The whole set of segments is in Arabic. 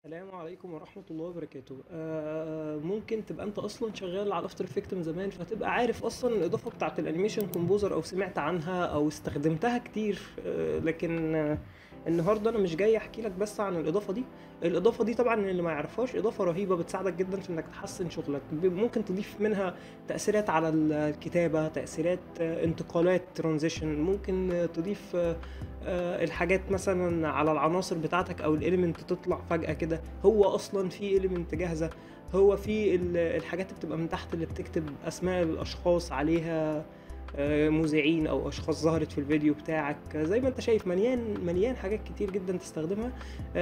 السلام عليكم ورحمة الله وبركاته. ممكن تبقى انت اصلا شغال على افتر افكت من زمان، فتبقى عارف اصلا الاضافة بتاعت الانيميشن كومبوزر او سمعت عنها او استخدمتها كتير. لكن النهارده انا مش جاي احكي لك بس عن الاضافة دي. الاضافة دي طبعا اللي ما يعرفهاش اضافة رهيبة بتساعدك جدا في انك تحسن شغلك. ممكن تضيف منها تأثيرات على الكتابة، تأثيرات انتقالات ترانزيشن، ممكن تضيف الحاجات مثلا على العناصر بتاعتك او الاليمنت تطلع فجأة كده. هو اصلا في اليمنت جاهزة، هو في الحاجات اللي بتبقى من تحت اللي بتكتب اسماء الاشخاص عليها، مذيعين او اشخاص ظهرت في الفيديو بتاعك. زي ما انت شايف مليان مليان حاجات كتير جدا تستخدمها.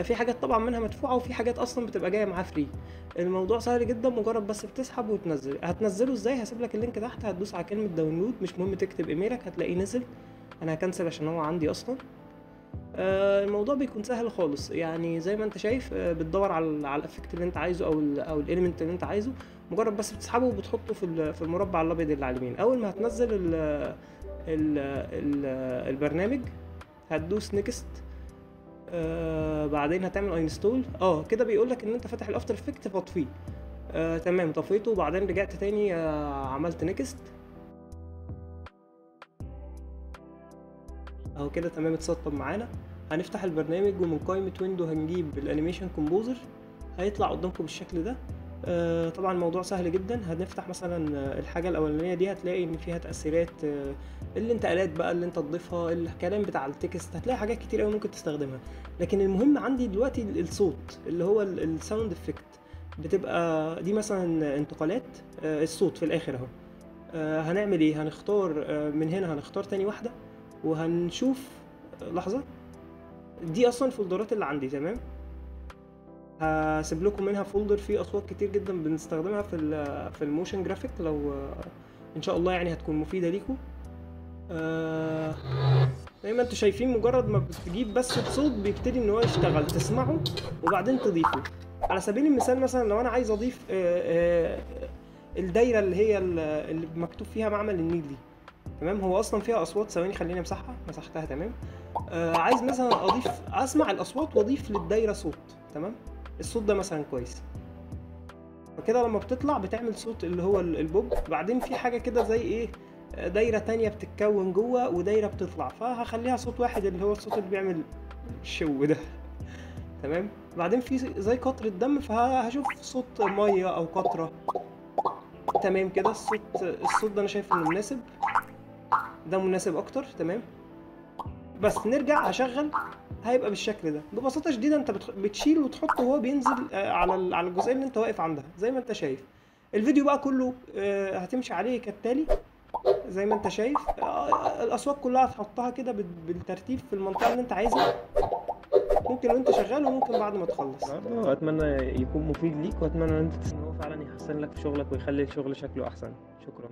في حاجات طبعا منها مدفوعة وفي حاجات اصلا بتبقى جاية معاه فري. الموضوع سهل جدا، مجرد بس بتسحب وتنزل. هتنزله ازاي؟ هسيب لك اللينك تحت، هتدوس على كلمة داونلود، مش مهم تكتب ايميلك هتلاقيه نزل. انا هكنسل عشان هو عندي اصلا. الموضوع بيكون سهل خالص، يعني زي ما انت شايف بتدور على الافكت اللي انت عايزه او الاليمنت اللي انت عايزه. مجرد بس بتسحبه وبتحطه في المربع الابيض اللي على اليمين. اول ما هتنزل ال البرنامج هتدوس نيكست. بعدين هتعمل انستول. كده بيقول لك ان انت فاتح الافتر افكت فاطفيه. تمام، طفيته وبعدين رجعت تاني، عملت نيكست اهو كده تمام اتسطب معانا. هنفتح البرنامج ومن قائمة ويندو هنجيب الانيميشن كومبوزر، هيطلع قدامكم بالشكل ده. طبعا الموضوع سهل جدا. هنفتح مثلا الحاجة الاولانية دي، هتلاقي ان فيها تأثيرات، الانتقالات بقى اللي انت تضيفها، الكلام بتاع التكست، هتلاقي حاجات كتير قوي ممكن تستخدمها. لكن المهم عندي دلوقتي الصوت اللي هو الساوند افكت. بتبقى دي مثلا انتقالات الصوت في الاخر اهو. هنعمل ايه؟ هنختار من هنا، هنختار تاني واحدة وهنشوف. لحظة، دي اصلا الفولدرات اللي عندي. تمام، هسيب لكم منها فولدر فيه اصوات كتير جدا بنستخدمها في الموشن جرافيك، لو ان شاء الله يعني هتكون مفيدة ليكم. زي ما انتوا شايفين مجرد ما بتجيب بس الصوت بيبتدي ان هو يشتغل، تسمعه وبعدين تضيفه. على سبيل المثال مثلا لو انا عايز اضيف الدايرة اللي هي اللي مكتوب فيها معمل النيل دي. تمام، هو اصلا فيها اصوات. ثواني خليني امسحها، مسحتها. تمام، عايز مثلا اضيف، اسمع الاصوات واضيف للدايره صوت. تمام، الصوت ده مثلا كويس، فكده لما بتطلع بتعمل صوت اللي هو البوب. بعدين في حاجه كده زي ايه، دايره تانية بتتكون جوه ودايره بتطلع، فهخليها صوت واحد اللي هو الصوت اللي بيعمل الشو ده. تمام، بعدين في زي قطره دم، فهشوف صوت ميه او قطره. تمام كده، الصوت ده انا شايف انه مناسب، ده مناسب اكتر. تمام، بس نرجع هشغل، هيبقى بالشكل ده. ببساطه شديده انت بتشيل وتحطه وهو بينزل على الجزئيه اللي انت واقف عندها زي ما انت شايف. الفيديو بقى كله هتمشي عليه كالتالي. زي ما انت شايف الاصوات كلها هتحطها كده بالترتيب في المنطقه اللي انت عايزها، ممكن وانت شغال وممكن بعد ما تخلص. برضه اتمنى يكون مفيد ليك، واتمنى ان انت ان هو فعلا يحسن لك في شغلك ويخلي الشغل شكله احسن. شكرا.